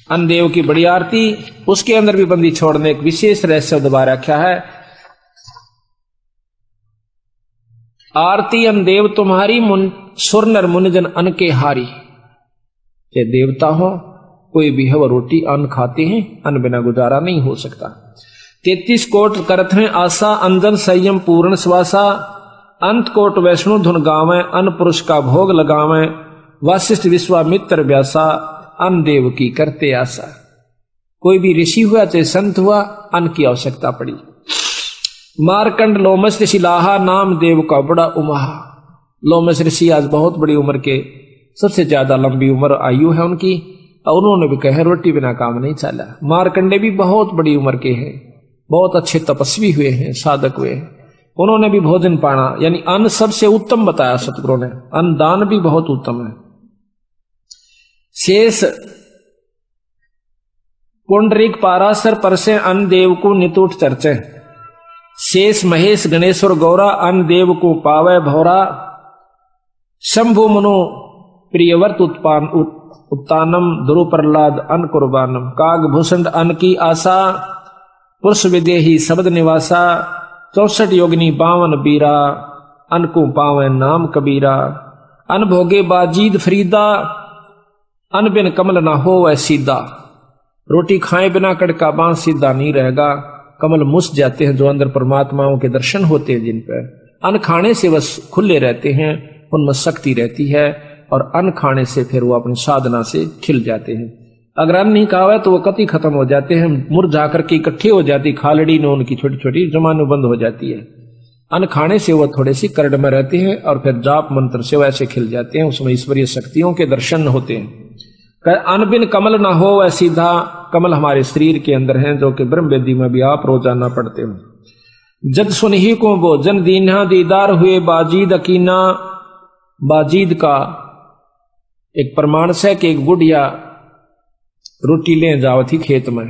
अन्न देव की बड़ी आरती, उसके अंदर भी बंदी छोड़ने एक विशेष रहस्य दोबारा रखा है। आरती अन्न देव तुम्हारी सुर नर मुनिजन अन्न के हारी। ये देवता हो कोई भी है वो रोटी अन्न खाते हैं, अन्न बिना गुजारा नहीं हो सकता। 33 कोट करत हैं आशा, अंजन संयम पूर्ण श्वासा। अंत कोट वैष्णु धुन गावें, अन्न पुरुष का भोग लगावें। वशिष्ठ विश्वामित्र व्यासा, अन्न देव की करते आशा। कोई भी ऋषि हुआ चाहे संत हुआ, अन्न की आवश्यकता पड़ी। मारकंड लोमस ऋषि लाहा, नाम देव का बड़ा उमाहा। लोमस ऋषि आज बहुत बड़ी उम्र के, सबसे ज्यादा लंबी उम्र आयु है उनकी, और उन्होंने भी कहा रोटी बिना काम नहीं चला। मारकंडे भी बहुत बड़ी उम्र के हैं, बहुत अच्छे तपस्वी हुए हैं, साधक हुए हैं, उन्होंने भी भोजन पाना यानी अन्न सबसे उत्तम बताया सतगुरु ने। अन्न दान भी बहुत उत्तम है। शेष पुंडरीक पाराशर परसे, अन्न देव को नितुट चर्चे। शेष महेश गणेश्वर गौरा, अन्न देव को पावे भौरा। शंभु मनु प्रियवर्त उत्तानम, ध्रुव प्रहलाद अन्न कुर्बानम। काग भूषण अन्न की आशा, पुरुष विदेही शब्द निवासा। 64 योगिनी 52 बीरा, अन्न को पावे नाम कबीरा। अन्न भोगे बाजीद फरीदा, अन्न बिन कमल ना हो वह सीधा। रोटी खाए बिना कड़का बांस सीधा नहीं रहेगा। कमल मुस जाते हैं जो अंदर परमात्माओं के दर्शन होते हैं जिन पर। अन्न खाने से बस खुले रहते हैं, उनमें शक्ति रहती है, और अन्न खाने से फिर वो अपनी साधना से खिल जाते हैं। अगर अन्न नहीं खावा है तो वो कति खत्म हो जाते हैं, मुरझा करके इकट्ठी हो जाती, खालड़ी में उनकी छोटी छोटी जमानु बंद हो जाती है। अन्न खाने से वो थोड़े सी करड़ में रहते हैं और फिर जाप मंत्र से वैसे खिल जाते हैं, उसमें ईश्वरीय शक्तियों के दर्शन होते हैं। अन्न बिन कमल ना हो वह सीधा। कमल हमारे शरीर के अंदर हैं जो कि ब्रह्म वेदी में भी आप रोजाना पढ़ते हो। जद सुनही को भोजन दीना, दीदार हुए बाजीद अकीना। बाजीद का एक प्रमाण से कि एक बुढ़िया रोटी ले जाओ थी खेत में,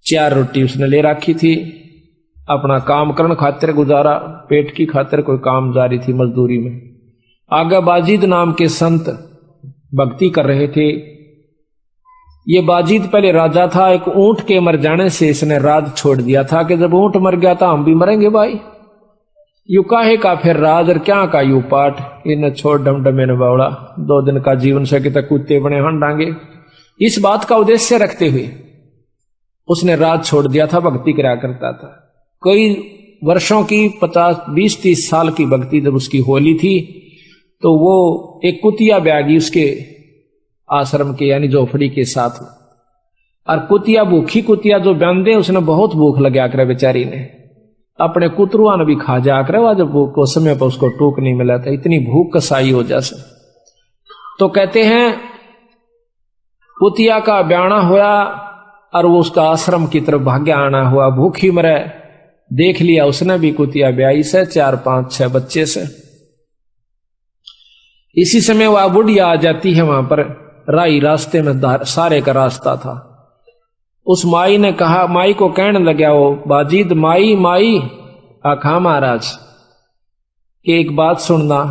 4 रोटी उसने ले रखी थी, अपना काम करने खातिर गुजारा, पेट की खातिर कोई काम जारी थी मजदूरी में। आगे बाजीद नाम के संत भक्ति कर रहे थे। ये बाजीद पहले राजा था। एक ऊंट के मर जाने से इसने राज छोड़ दिया था कि जब ऊंट मर गया था हम भी मरेंगे भाई। यू काहे का फिर राज और क्या का यू पाठ, इन्हें छोड़ डमडमे ने बावड़ा। 2 दिन का जीवन से कितने कुत्ते बने हन डांगे। इस बात का उद्देश्य रखते हुए उसने राज छोड़ दिया था, भक्ति करा करता था। कई वर्षों की 50, 20, 30 साल की भक्ति जब उसकी होली थी तो वो एक कुतिया ब्यागी उसके आश्रम के यानी झोपड़ी के साथ, और कुतिया भूखी कुतिया जो बंदे उसने बहुत भूख लगा कर बेचारी ने अपने कुतरुआ ने भी खा जा कर, जब भूख को समय पर उसको टूक नहीं मिला था, इतनी भूख कसाई हो जैसे। तो कहते हैं कुतिया का ब्याना होया और वो उसका आश्रम की तरफ भाग्य आना हुआ, भूखी मरे। देख लिया उसने भी कुतिया ब्याई से 4, 5, 6 बच्चे से। इसी समय वह बुढ़िया आ जाती है वहां पर, राई रास्ते में सारे का रास्ता था। उस माई ने कहा, माई को कहने लगा वो बाजीद, माई माई आखा महाराज कि एक बात सुनना।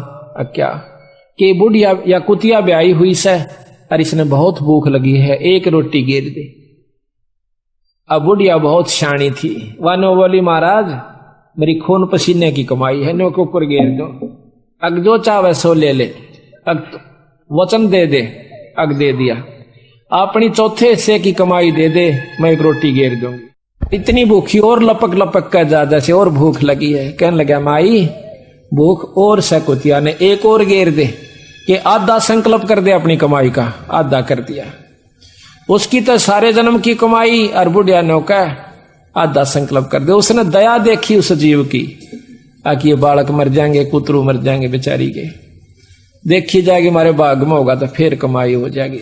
क्या कि बुढ़िया या कुतिया ब्याई हुई से और इसने बहुत भूख लगी है, 1 रोटी गिर दे। अब बुढ़िया बहुत शानी थी, वह नो बोली महाराज मेरी खून पसीने की कमाई है, नो के ऊपर गिर दो, अग जो चाहे सो ले ले, अग वचन दे दे, अग दे दिया। अपनी चौथे हिस्से की कमाई दे दे, मैं 1 रोटी गिर दूंगी। इतनी भूखी और लपक लपक कर ज्यादा से और भूख लगी है। कहने लगा माई भूख और से कुतिया ने 1 और गिर दे कि आधा संकल्प कर दे अपनी कमाई का। आधा कर दिया, उसकी तो सारे जन्म की कमाई, और बुढ़िया ने कहा आधा संकल्प कर दे। उसने दया देखी उस जीव की, आकि ये बालक मर जाएंगे, कुतरू मर जाएंगे बेचारी के, देखी जाएगी हमारे भाग में होगा तो फिर कमाई हो जाएगी।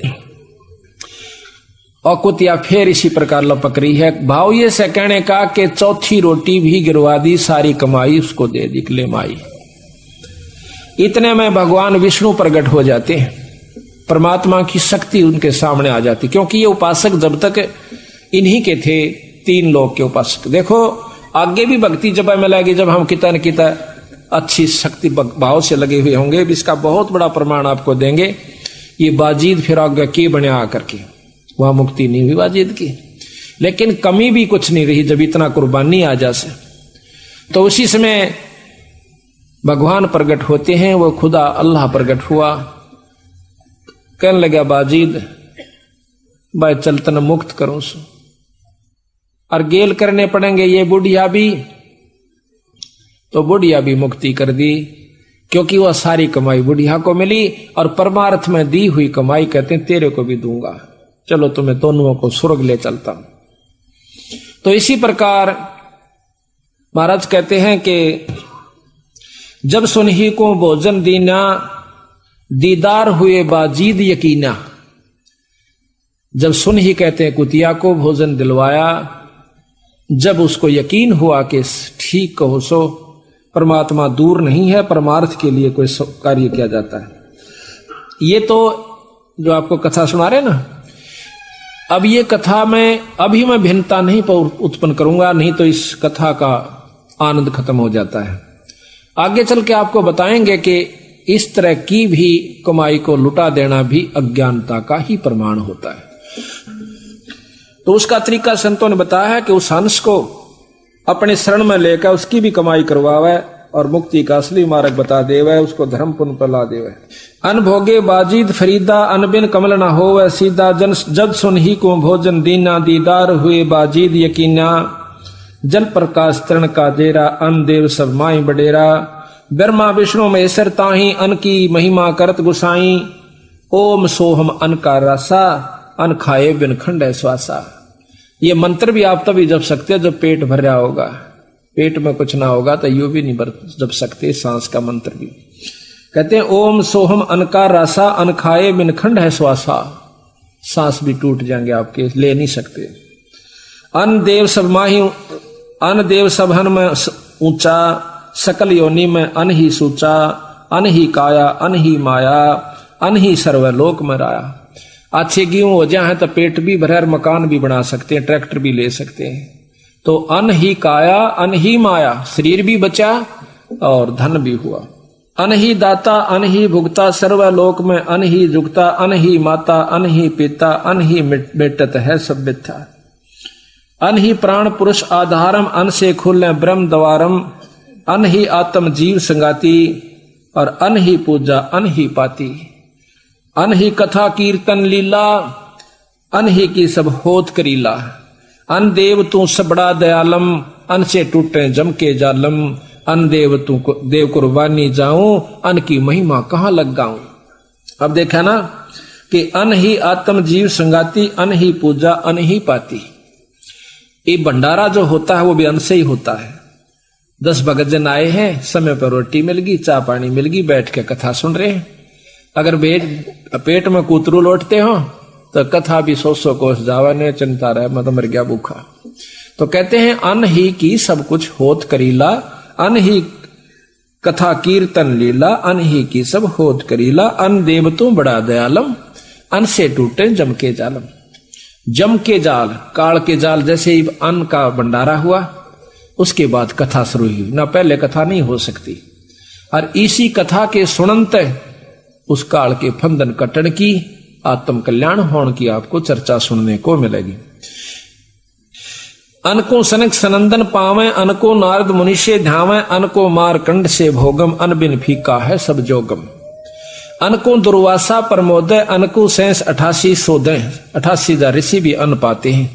और कुतिया फिर इसी प्रकार लपक रही है। भाव ये से कहने का कि चौथी रोटी भी गिरवा दी, सारी कमाई उसको दे दी ले माई। इतने में भगवान विष्णु प्रकट हो जाते हैं, परमात्मा की शक्ति उनके सामने आ जाती, क्योंकि ये उपासक जब तक इन्हीं के थे, 3 लोक के उपासक। देखो आगे भी भक्ति जब मिलेगी, जब हम कितना न कितना अच्छी शक्ति भाव से लगे हुए होंगे। इसका बहुत बड़ा प्रमाण आपको देंगे ये बाजीद फिर आगे के बने आकर के, वहां मुक्ति नहीं हुई बाजीद की। लेकिन कमी भी कुछ नहीं रही जब इतना कुर्बानी आ जासे। तो उसी समय भगवान प्रकट होते हैं, वो खुदा अल्लाह प्रकट हुआ, कहने लगा बाजीद भाई चल तन मुक्त करूं सो, और गेल करने पड़ेंगे ये बुढ़िया भी। तो बुढ़िया भी मुक्ति कर दी, क्योंकि वह सारी कमाई बुढ़िया को मिली, और परमार्थ में दी हुई कमाई कहते हैं तेरे को भी दूंगा, चलो तुम्हें दोनों को स्वर्ग ले चलता हूं। तो इसी प्रकार महाराज कहते हैं कि जब सुनही को भोजन दीना, दीदार हुए बाजीद यकीना। जब सुनही कहते हैं कुतिया को भोजन दिलवाया, जब उसको यकीन हुआ कि ठीक कहो सो परमात्मा दूर नहीं है, परमार्थ के लिए कोई कार्य किया जाता है। ये तो जो आपको कथा सुना रहे ना, अब ये कथा में अभी मैं भिन्नता नहीं उत्पन्न करूंगा, नहीं तो इस कथा का आनंद खत्म हो जाता है। आगे चल के आपको बताएंगे कि इस तरह की भी कमाई को लुटा देना भी अज्ञानता का ही प्रमाण होता है। तो उसका तरीका संतों ने बताया है कि उस हंस को अपने शरण में लेकर उसकी भी कमाई करवावे और मुक्ति का असली मार्ग बता देवे, उसको धर्म पुण्य पला देवे। अनभोगे बाजीद फरीदा, अनबिन कमल न होवे सीधा, जन जब सुनही को भोजन दीना, दीदार हुए बाजीद यकीना। जल प्रकाश तरण का जेरा, अन देव सब माई बडेरा। ब्रह्मा विष्णु महेश्वर ताही, अन की महिमा करत गुसाई। ओम सोहम अन का रसा, अन खाए बिन खंड श्वासा। ये मंत्र भी आप तभी जप सकते हो जब पेट भर रहा होगा, पेट में कुछ ना होगा तो यू भी नहीं जप सकते सांस का मंत्र भी। कहते हैं ओम सोहम अन का रसा, अन खाए बिन खंड है श्वासा। सांस भी टूट जाएंगे आपके, ले नहीं सकते। अन देव सब माही, अन देव सब हन में ऊंचा, सकल योनि में अन ही सूचा। अन ही काया, अन ही माया, अन ही सर्वलोक में राया। अच्छे गेहूं हो जाए तो पेट भी भरे, मकान भी बना सकते हैं, ट्रैक्टर भी ले सकते हैं। तो अन ही काया, अन ही माया, शरीर भी बचा और धन भी हुआ। अन ही दाता, अन ही भुगता, सर्वलोक में अन ही जुगता। अन ही माता, अन ही पिता, अन ही बेटत है सब मिथ्या। अन ही प्राण पुरुष आधारम, अन से खुले ब्रह्म द्वारम। अन ही आत्म जीव संगाती, और अन ही पूजा अन ही पाती। अन ही कथा कीर्तन लीला, अन ही की सब होत करीला। अन देव तू सबड़ा दयालम, अन से टूटे जम के जालम। अन देव तू देव कुर्बानी जाऊं, अन की महिमा कहां लग गाऊं। अब देखा ना कि अन ही आत्म जीव संगाती, अन ही पूजा अन ही पाती। ये भंडारा जो होता है वो भी अन्न से ही होता है। 10 भगत जन आए हैं, समय पर रोटी मिल गई, चाय पानी मिल गई, बैठ के कथा सुन रहे हैं। अगर पेट में कूतरू लौटते हो तो कथा भी 100 कोस जावा ने चिंता रहे, मैं तो मर गया भूखा। तो कहते हैं अन्न ही की सब कुछ होत करीला, अन्न ही कथा कीर्तन लीला। अन्न ही की सब होत करीला, अन्न देव तू बड़ा दयालम। अन्न से टूटे जम के जालम। जम के जाल, काल के जाल, जैसे ही अन्न का भंडारा हुआ उसके बाद कथा शुरू हुई, ना पहले कथा नहीं हो सकती। और इसी कथा के सुनंत उस काल के फंदन कटन की, आत्म कल्याण होने की आपको चर्चा सुनने को मिलेगी। अनको सनक सनंदन पावे, अनको नारद मुनि से ध्यावे। अनको मारकंड से भोगम, अन बिन फीका है सब जोगम। अनको दुर्वासा प्रमोदय, अनको सेंस 88 सोदय। 88 ऋषि भी अन्न पाते हैं।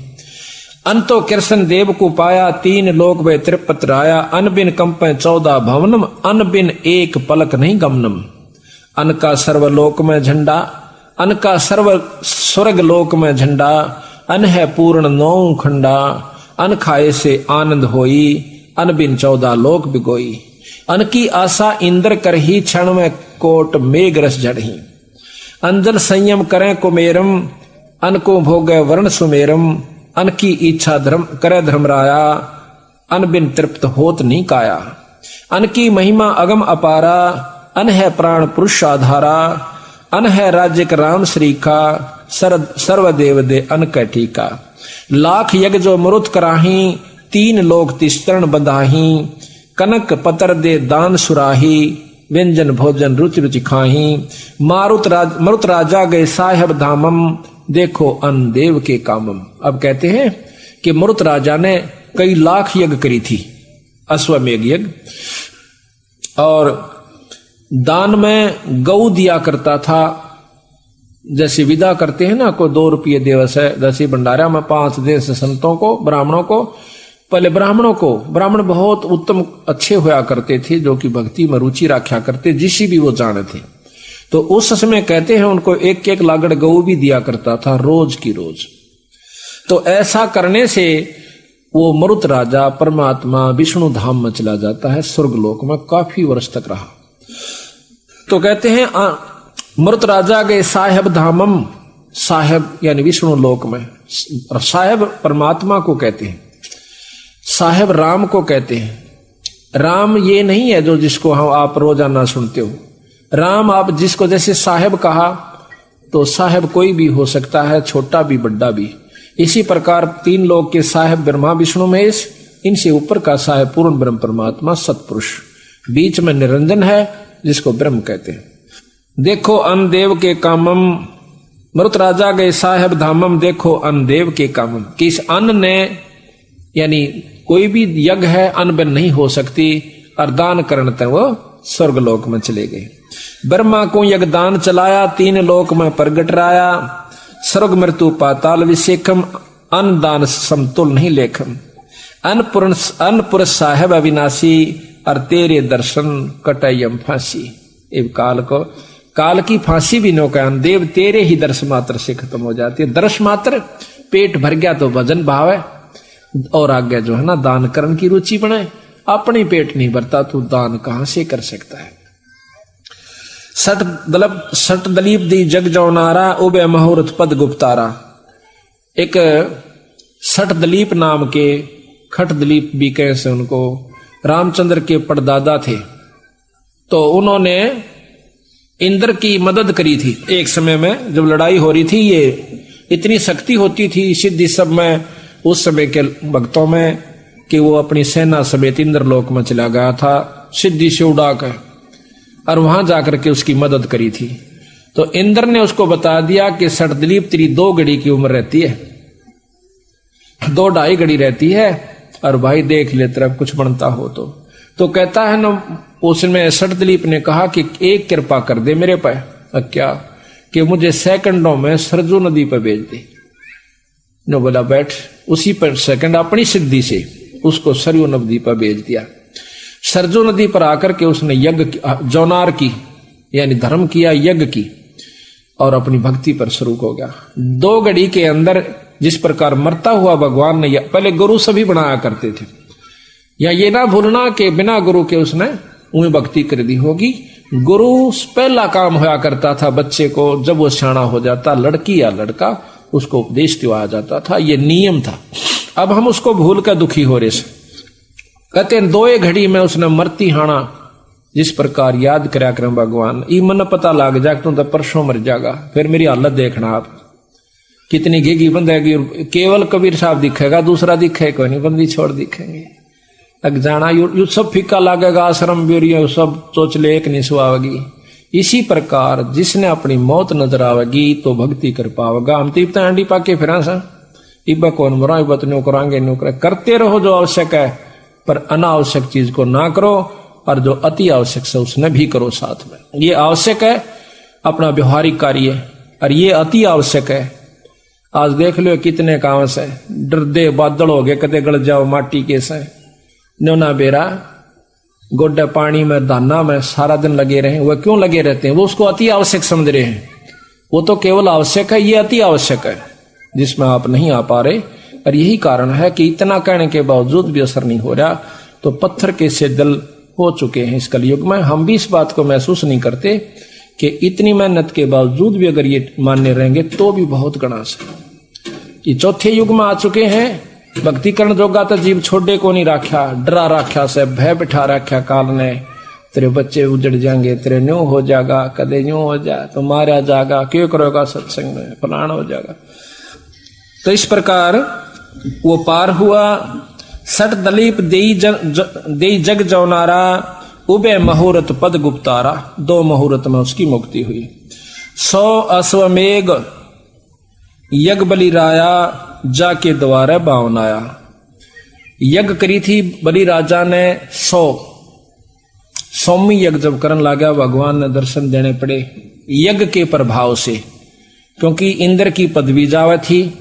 अन तो कृष्ण देव को पाया, 3 लोक वे त्रिपत राया। अन बिन कंपे 14 भवनम, अन बिन एक पलक नहीं गमनम। अन का सर्वलोक में झंडा, अन का सर्व स्वर्ग लोक में झंडा। अन है पूर्ण 9 खंडा, अन खाए से आनंद होई। अन बिन 14 लोक बिगोई। अन की आशा इंद्र करही, क्षण में कोट मेघ रस जड़ही। अंजल संयम करें कुमेरम, अन को भोगे वर्ण सुमेरम। अन की इच्छा धर्म करे धर्मराया, अन बिन तृप्त होत नहीं काया। अन की महिमा अगम अपारा, अन है प्राण पुरुष आधारा। अन है राज्य राम श्री का, सर्वदेव दे अन कै ठीका। लाख यज्ञ जो मरुत कराही, 3 लोक तिस्तरण बंधाही। कनक पतर दे दान सुराही, व्यंजन भोजन रुचि रुचि खाही। मरुत राजा गए साहेब धामम, देखो अन्न देव के कामम। अब कहते हैं कि मरुत राजा ने कई लाख यज्ञ करी थी, अश्वमेघ यज्ञ, और दान में गऊ दिया करता था। जैसे विदा करते हैं ना, कोई 2 रुपये दिवस है, जैसे भंडारा में 5 देश संतों को, ब्राह्मणों को। पहले ब्राह्मण बहुत उत्तम अच्छे हुआ करते थे, जो कि भक्ति में रुचि रखा करते, जिसी भी वो जाने थे। तो उस समय कहते हैं उनको 1-1 लागड़ गऊ भी दिया करता था, रोज की रोज। तो ऐसा करने से वो मरुत राजा परमात्मा विष्णु धाम में चला जाता है, स्वर्गलोक में काफी वर्ष तक रहा। तो कहते हैं मरुत राजा गए साहेब धामम, साहेब यानी विष्णु लोक में। और साहेब परमात्मा को कहते हैं, साहेब राम को कहते हैं। राम ये नहीं है जो जिसको हम आप रोजाना सुनते हो। राम आप जिसको जैसे साहेब कहा, तो साहेब कोई भी हो सकता है, छोटा भी बड़ा भी। इसी प्रकार 3 लोक के साहेब ब्रह्मा विष्णु महेश, इनसे ऊपर का साहेब पूर्ण ब्रह्म परमात्मा सतपुरुष, बीच में निरंजन है जिसको ब्रह्म कहते हैं। देखो अन्न देव के कामम, मरुत राजा गए साहेब धामम, देखो अन्न देव के कामम। कि इस अन्न ने, यानी कोई भी यज्ञ है अन्न बिन नहीं हो सकती, और दान करने तक वो स्वर्गलोक में चले गए। ब्रह्मा को यज्ञ दान चलाया, 3 लोक में प्रगट राया, स्वर्ग मृत्यु पाताल विशेखम, अन्न दान समतुल नहीं लेखम। अन्न पुरुष साहेब अविनाशी, और तेरे दर्शन कटयम फांसी। एक काल की फांसी भी नौकायन देव, तेरे ही दर्श मात्र से खत्म हो जाती है। दर्श मात्र, पेट भर गया तो भजन भाव है, और आगे जो है ना दान करने की रुचि बने। अपने पेट नहीं भरता तो दान कहां से कर सकता है। सट दलीप दी जग जौनारा, उबे मुहूर्त पद गुप्तारा। एक सट दलीप नाम के, खट दलीप भी कैसे उनको, रामचंद्र के परदादा थे। तो उन्होंने इंद्र की मदद करी थी एक समय में, जब लड़ाई हो रही थी। ये इतनी शक्ति होती थी सिद्धि सब में उस समय के भक्तों में, कि वो अपनी सेना समेत इंद्रलोक में चला गया था सिद्धि से उड़ाकर, और वहां जाकर के उसकी मदद करी थी। तो इंद्र ने उसको बता दिया कि सटदलीप तेरी 2 घड़ी की उम्र रहती है, 2-2.5 घड़ी रहती है, और भाई देख ले तेरा कुछ बनता हो तो कहता है ना, उसमें सटदलीप ने कहा कि एक कृपा कर दे मेरे पर। क्या? कि मुझे सेकंडों में सरजू नदी पर भेज दे। नो बोला बैठ। उसी पर सेकंड अपनी सिद्धि से उसको सरयू नदी पर भेज दिया। सरजू नदी पर आकर के उसने यज्ञ जौनार की, यानी धर्म किया, यज्ञ की, और अपनी भक्ति पर शुरू हो गया। 2 घड़ी के अंदर जिस प्रकार मरता हुआ भगवान ने, पहले गुरु सभी बनाया करते थे, या ये ना भूलना कि बिना गुरु के उसने उन्हें भक्ति कर दी होगी। गुरु पहला काम होया करता था बच्चे को, जब वो सियाना हो जाता, लड़की या लड़का, उसको उपदेश दिया जाता था, ये नियम था। अब हम उसको भूल कर दुखी हो रहे से। कहते हैं 2 घड़ी में उसने मरती हाना जिस प्रकार याद करया कर भगवान, ई मन पता लग जा तू तो परसों मर जाएगा, फिर मेरी हालत देखना आप कितनी घीगी बंदेगी। केवल कबीर साहब दिखेगा, दूसरा दिखे कोई नहीं, बंदी छोड़ दिखेंगे। लग जाना यू सब फीका लगेगा, आश्रम भी सब सोच ले एक नहीं सुहावगी। इसी प्रकार जिसने अपनी मौत नजर आवेगी तो भक्ति कर पावेगा। हम तो इतना अंडी पाके फिर इब्बा कौन मरा, इब्बा तो न्यू करांगे, न्यू करें। करते रहो जो आवश्यक है, पर अनावश्यक चीज को ना करो, और जो अति आवश्यक है उसने भी करो साथ में। ये आवश्यक है अपना व्यवहारिक कार्य, और ये अति आवश्यक है। आज देख लो कितने काम से डरदे बादल हो गए, कदे गल जाओ माटी के से न्योना बेरा गोड्डा पानी में दाना में सारा दिन लगे रहे। वह क्यों लगे रहते हैं? वो उसको अति आवश्यक समझ रहे हैं। वो तो केवल आवश्यक है, ये अति आवश्यक है जिसमें आप नहीं आ पा रहे। और यही कारण है कि इतना कहने के बावजूद भी असर नहीं हो रहा। तो पत्थर के से दिल हो चुके हैं इस कलयुग में। हम भी इस बात को महसूस नहीं करते कि इतनी मेहनत के बावजूद भी अगर ये मानने रहेंगे तो भी बहुत गणास है। ये चौथे युग में आ चुके हैं। भक्ति करण जोगा तो जीव छोड़े को नहीं राख्या, डरा राख्या से, भय बिठा राख्या काल ने। तेरे बच्चे उजड़ जाएंगे, तेरे न्यू हो जाएगा, कदे न्यू हो जाए तो मारा जाएगा, क्यों करोगा सत्संग में, फलाना हो जाएगा। तो इस प्रकार वो पार हुआ। सट दलीप देई जग जौनारा, उबे मुहूर्त पद गुप्तारा, 2 मुहूर्त में उसकी मुक्ति हुई। 100 अश्वमेघ यज्ञ बलि राया, जाके द्वारे बावन आया। यज्ञ करी थी बलि राजा ने 100वीं यज्ञ जब करन लगा, भगवान ने दर्शन देने पड़े यज्ञ के प्रभाव से, क्योंकि इंद्र की पदवी जावा थी,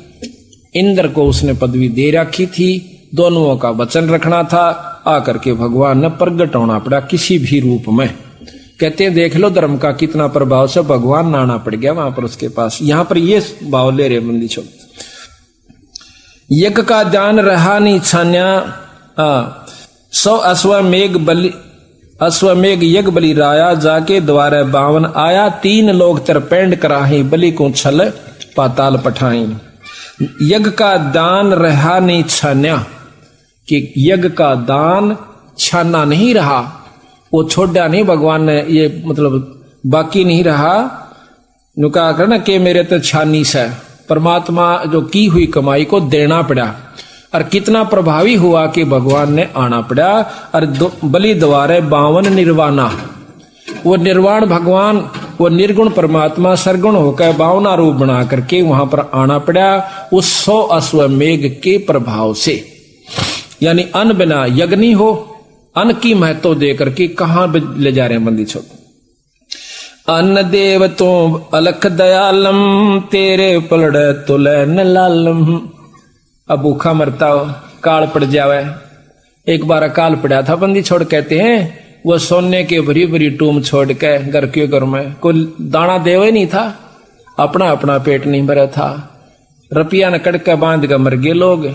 इंद्र को उसने पदवी दे रखी थी, दोनों का वचन रखना था। आकर के भगवान ने प्रगट होना पड़ा किसी भी रूप में। कहते हैं देख लो धर्म का कितना प्रभाव से भगवान नाना पड़ गया वहां पर उसके पास। यहां पर ये भाव ले रहे बंदी छोड़, यज्ञ का ध्यान रहा नहीं छान्या। 100 अश्वमेघ यज्ञ बलि राया, जाके द्वारे 52 आया। 3 लोग तरपेंड कराही, बलि को छल पाताल पठाई। यज्ञ का दान रहा नहीं छान्या, कि यज्ञ का दान छाना नहीं रहा, वो छोड़ा नहीं भगवान ने, ये मतलब बाकी नहीं रहा। नुका करना कि मेरे तो छानी से परमात्मा जो की हुई कमाई को देना पड़ा, और कितना प्रभावी हुआ कि भगवान ने आना पड़ा। और बलि द्वारे 52 निर्वाणा, वो निर्वाण भगवान, वो निर्गुण परमात्मा सरगुण होकर 52 रूप बना करके वहां पर आना पड़ा उस 100 अश्वमेघ के प्रभाव से। यानी अन्न बिना यज्ञ नहीं हो, अन्न की महत्व दे करके कहां ले जा रहे हैं बंदी छोड़। अन्न देव तो अलख दयालम, तेरे पलड़े तुले न लालम। अब भूखा मरता हो, काल पड़ जावे। एक बार काल पड़ा था बंदी छोड़, कहते हैं वो सोने के भरी भरी टूम छोड़ के घर के घर में कोई दाना देवे नहीं था, अपना अपना पेट नहीं भरा था। रुपया न कड़का बांध कर मर गए लोग,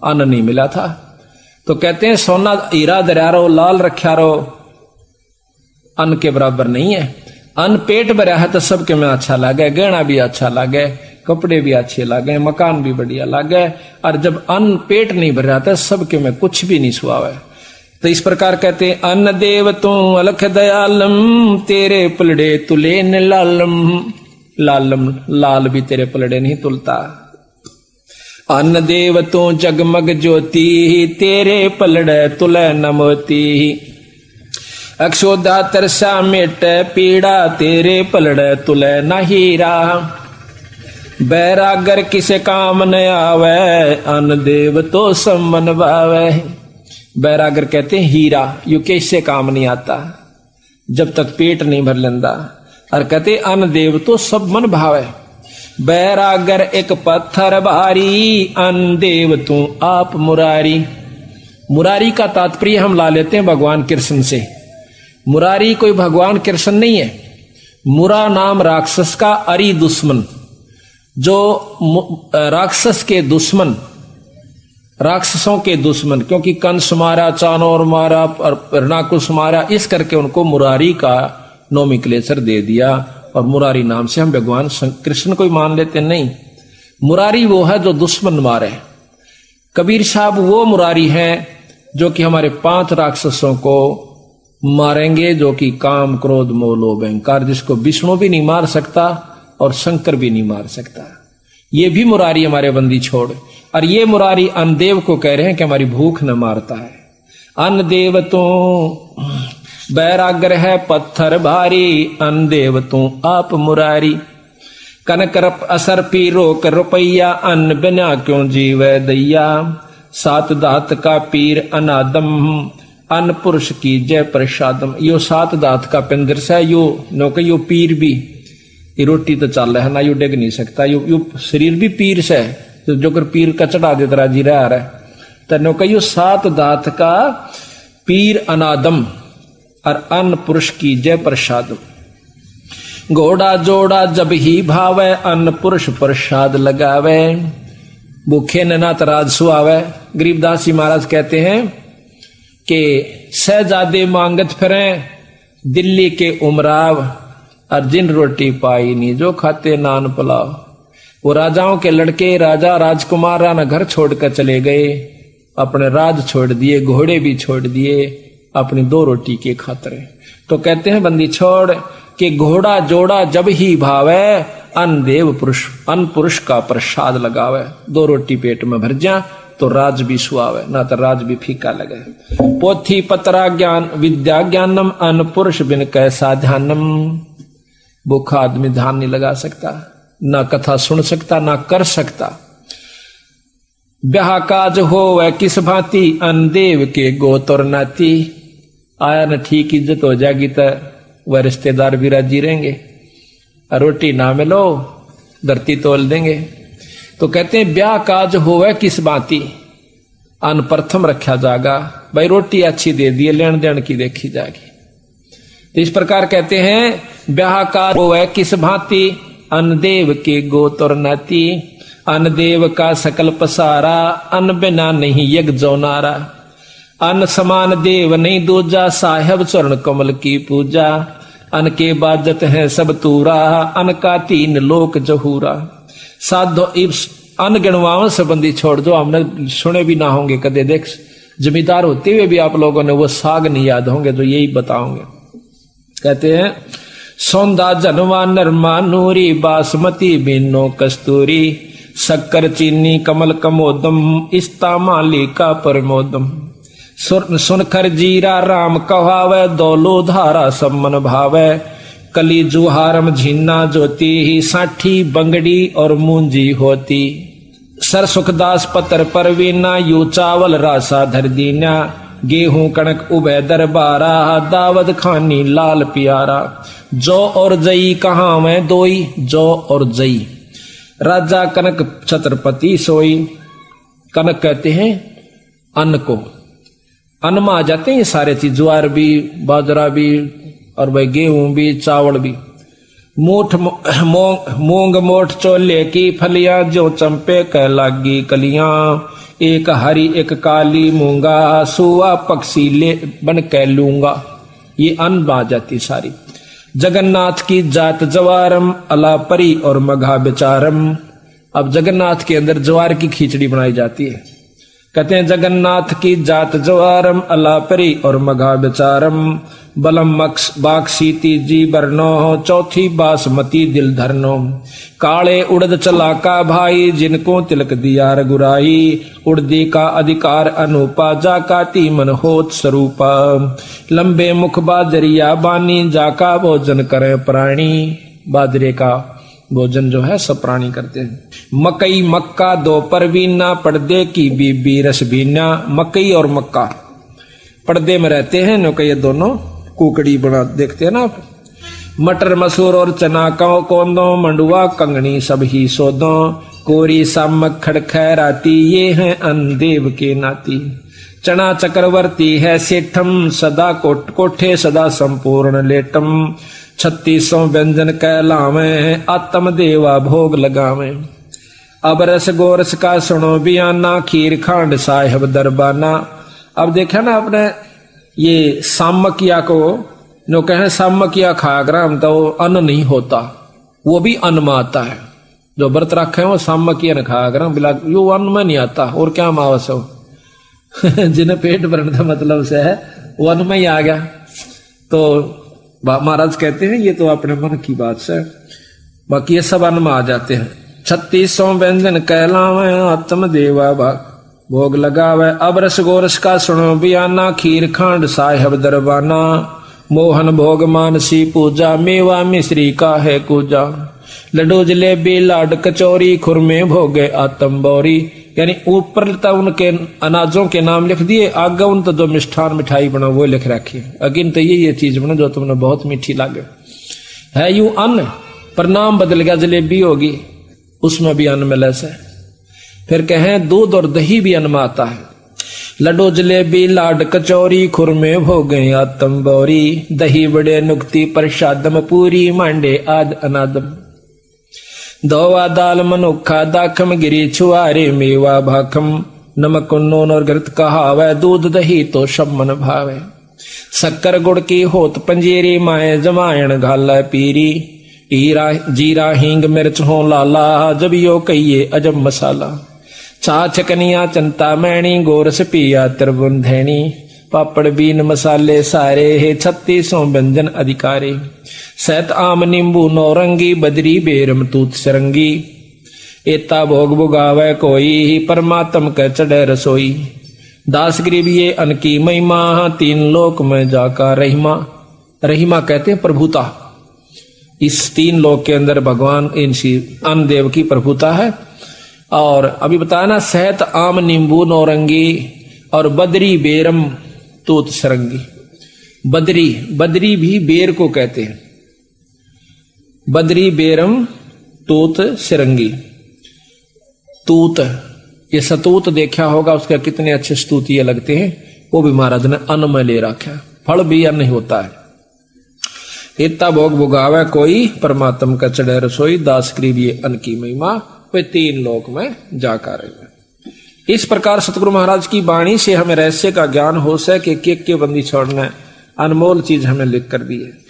अन्न नहीं मिला था। तो कहते हैं सोना हीरा दरिया रहो, लाल रखा रहो, अन्न के बराबर नहीं है। अन्न पेट भरा है तो सबके में अच्छा लगे, गहना भी अच्छा लगे, कपड़े भी अच्छे लगे, मकान भी बढ़िया लगे। और जब अन्न पेट नहीं भर रहा था सबके में कुछ भी नहीं सुहावे। तो इस प्रकार कहते हैं अन्न देव तू अलख दयालम, तेरे पलड़े तुले न लालम। लालम लाल भी तेरे पलड़े नहीं तुलता। अन्न देव तू जगमग ज्योति, तेरे पलड़े तुले न मोती। अक्षोदा तरसा मेट पीड़ा, तेरे पलड़े तुले न हीरा। बैरागर किसे काम न आवे, अन्न देव तो सम्मन भावे। बैरागर कहते हैं हीरा, यू कैसे काम नहीं आता जब तक पेट नहीं भर लेंदा। और कहते अन्न देव तो सब मन भावे। बैरागर एक पत्थर भारी, अन्न देव तू आप मुरारी। मुरारी का तात्पर्य हम ला लेते हैं भगवान कृष्ण से। मुरारी कोई भगवान कृष्ण नहीं है। मुरा नाम राक्षस का, अरि दुश्मन, जो राक्षस के दुश्मन, राक्षसों के दुश्मन, क्योंकि कंस मारा, चाणोर मारा और हिरणाकुश मारा, इस करके उनको मुरारी का नोमेनक्लेचर दे दिया। और मुरारी नाम से हम भगवान कृष्ण को ही मान लेते नहीं। मुरारी वो है जो दुश्मन मारे। कबीर साहब वो मुरारी हैं जो कि हमारे 5 राक्षसों को मारेंगे, जो कि काम क्रोध मोह लोभ अहंकार, जिसको विष्णु भी नहीं मार सकता और शंकर भी नहीं मार सकता। ये भी मुरारी हमारे बंदी छोड़। और ये मुरारी अन्नदेव को कह रहे हैं कि हमारी भूख न मारता है। अन्नदेव तू बैरागर है पत्थर भारी, अन्नदेव तू आप मुरारी। कनक असर पी रोक रुपैया, अन्न बिना क्यों जीवे दैया। 7 दात का पीर अनादम, अन्न पुरुष की जय प्रसादम। यो 7 दात का पिंदर से यो नौके यो पीर भी, ये रोटी तो चल रहा है ना, यो डिग नहीं सकता। यो शरीर भी पीर से, जो कर पीर का चढ़ा देता राजी रहा है। तो नौका यो 7 दात का पीर अनादम, और अन्न पुरुष की जय प्रसाद। घोड़ा जोड़ा जब ही भावे, अन्न पुरुष प्रसाद लगावे। भूखे न नात राज सुआवे। गरीबदास जी महाराज कहते हैं कि शहजादे मांगत फिरे, दिल्ली के उमराव, और जिन रोटी पाई नी जो खाते नान पुलाव। वो राजाओं के लड़के, राजा राजकुमार राना घर छोड़कर चले गए, अपने राज छोड़ दिए, घोड़े भी छोड़ दिए, अपनी 2 रोटी के खातिर। तो कहते हैं बंदी छोड़ कि घोड़ा जोड़ा जब ही भावे, अन्न देव पुरुष, अन्न पुरुष का प्रसाद लगावे। 2 रोटी पेट में भर जा, तो राज भी सुहावे, ना तो राज भी फीका लगे। पोथी पतरा ज्ञान विद्या ज्ञानम, अन पुरुष बिन कैसा ध्यानम। भूखा आदमी ध्यान नहीं लगा सकता, ना कथा सुन सकता, ना कर सकता। ब्याह काज हो वह किस भांति, अन देव के गोत और नाती। आया न ठीक इज्जत हो जाएगी तो वह रिश्तेदार भी राजी रहेंगे, रोटी ना मिलो धरती तोल देंगे। तो कहते हैं ब्याह काज होवे किस बाती, अन प्रथम रखा जाएगा। भाई रोटी अच्छी दे दिए, लेन देन की देखी जाएगी। तो इस प्रकार कहते हैं ब्याह काज होवे किस भांति, अन देव के गोत और नाती। अन देव का सकल पसारा, अन बिना नहीं यज्ञ जो नारा। अन समान देव नहीं दूजा, साहेब चरण कमल की पूजा। अन के बाजत है सब तूरा, अन का तीन लोक जहूरा। साधो अन गणवाओं संबंधी छोड़ दो, हमने सुने भी ना होंगे कदे। देख जमींदार होते हुए भी आप लोगों ने वो साग नहीं याद होंगे जो यही बताओगे। कहते हैं सौंदा जनवा नरमा नूरी, बासमती बिनो कस्तूरी। शक्कर चीनी कमल कमोदम, इस्ता माली का प्रमोदम। सुनखर जीरा राम कहावे, दौलो धारा सम्मन भावे। कली जुहारम झीना ज्योति, ही साठी बंगड़ी और मूंजी होती। सर सुखदास पतर परवीना, यू चावल रासा धर दीना। गेहूं कणक उभय दरबारा, दावत खानी लाल प्यारा। जौ और जई कहाँ में दोई, जौ और जई। राजा कनक छत्रपति सोई। कनक कहते हैं अन्न को, अन्न में आ जाते हैं सारे चीज, ज्वार भी, बाजरा भी, और भाई गेहूं भी, चावल भी। मूठ मूंग मोठ चोले की फलियां, जो चंपे कह लागी कलियां। एक हरी एक काली मूंगा, सुआ पक्षी ले बन कह लूंगा। ये अन्न आ जाती सारी। जगन्नाथ की जात जवारम, अला परी और मघा बेचारम। अब जगन्नाथ के अंदर ज्वार की खिचड़ी बनाई जाती है। कहते हैं जगन्नाथ की जात जवारम, अला परी और मघा बेचारम। बलम मक्स बाक्सी तीजी बरनो, चौथी बासमती दिल धरनो। काले उड़द चला का भाई, जिनको तिलक दिया रघुराई। उड़दी का अधिकार अनुपा, जा काती मन होत स्वरूपा। लंबे मुख बाजरिया बानी, जाका भोजन करे प्राणी। बाजरे का भोजन जो है सब प्राणी करते हैं। मकई मक्का दो परवीना, पर्दे की बीबी रसबीना। मकई और मक्का पर्दे में रहते हैं, नो ये दोनों कुकड़ी बना देखते हैं ना। मटर मसूर और चना काओ कोंदो, मंडुआ कंगनी सब ही सोदो। कोरी सामक खड़खैराती, ये हैं अन्न देव के नाती। चना चक्रवर्ती है सेठम, सदा कोठे सदा संपूर्ण लेटम। 3600 व्यंजन कहलावे, आत्म देवा भोग लगावे। अब रस गोरस का सुनो बियाना, खीर खांड साहेब दरबाना। अब देखा ना आपने ये सामकिया को, जो कहे सामकिया खाग्राम, तो अन्न नहीं होता, वो भी अन्न में आता है। जो व्रत रखे हैं वो सामकिया न खाग्राम, बिला यो अन्न में नहीं आता। और क्या मावस हो जिन्हें पेट भरने का मतलब से है वो अन्न में ही आ गया। तो महाराज कहते हैं ये तो अपने मन की बात से, बाकी ये सब अन्न में आ जाते हैं। 3600 व्यंजन कहलावे, आत्म देवा भोग लगावे। अब रस गोरस का सुनो बियाना, खीर खांड साहेब दरबाना। मोहन भोग मानसी पूजा, मेवा मिश्री का है पूजा। लड्डू जलेबी लाड कचौरी, खुरमे भोगे आतम बौरी। यानी ऊपर तो उनके अनाजों के नाम लिख दिए, आगे उन तो जो मिष्ठान मिठाई बनो वो लिख रखी। अगिन तो ये चीज बनो जो तुमने बहुत मीठी लागे है। यूं अन्न पर नाम बदल गया, जलेबी होगी उसमें भी अन्न मिले से। फिर कहें दूध और दही भी अन्न में आता है। लड्डू जलेबी लाड कचौरी, खुरमे भोगे आतम बौरी। दही बड़े नुक्ति प्रसादम, पूरी मांडे आद अनादम। धोवा दाल मनुखा दाखम, गिरी छुआरे मेवा भाखम। नमक नून और घृत कहावे, दूध दही तो सब मन भावे। शक्कर गुड़ की होत पंजीरी, माए जमायण घाला पीरी। जीरा हींग मिर्च हो लाला, जब यो कहिए अजब मसाला। छाछ कनिया चंता मैणी, गोरस पिया त्रिभुवन धैनी। पापड़ बीन मसाले सारे, है 3600 व्यंजन अधिकारी। सैत आम नींबू नौरंगी, बदरी बेरम तूत सरंगी। एता भोग भुगावे कोई, परमात्म के चढ़े रसोई। दास गरीब ये अन्न की महिमा, तीन लोक में जाका रहीमा। रहीमा कहते हैं प्रभुता। इस तीन लोक के अंदर भगवान इनसी अन्न देव की प्रभुता है। और अभी बताया ना, सहत आम नींबू नौरंगी, और बदरी बेरम तूत सरंगी। बदरी, बदरी भी बेर को कहते हैं। बदरी बेरम तूत सिरंगी। तूत, ये सतूत देखा होगा, उसका कितने अच्छे स्तुतिये लगते हैं, वो भी महाराज ने अन्न में ले रखा। फल भी अन्न ही होता है। इतना भोग भुगावे कोई, परमात्म का चढ़े रसोई। दास गरीब ये अन्न की महिमा, वे तीन लोक में जाकर रहे। इस प्रकार सतगुरु महाराज की वाणी से हमें रहस्य का ज्ञान हो सके कि के बंदी छोड़ना अनमोल चीज हमें लिख कर दी है।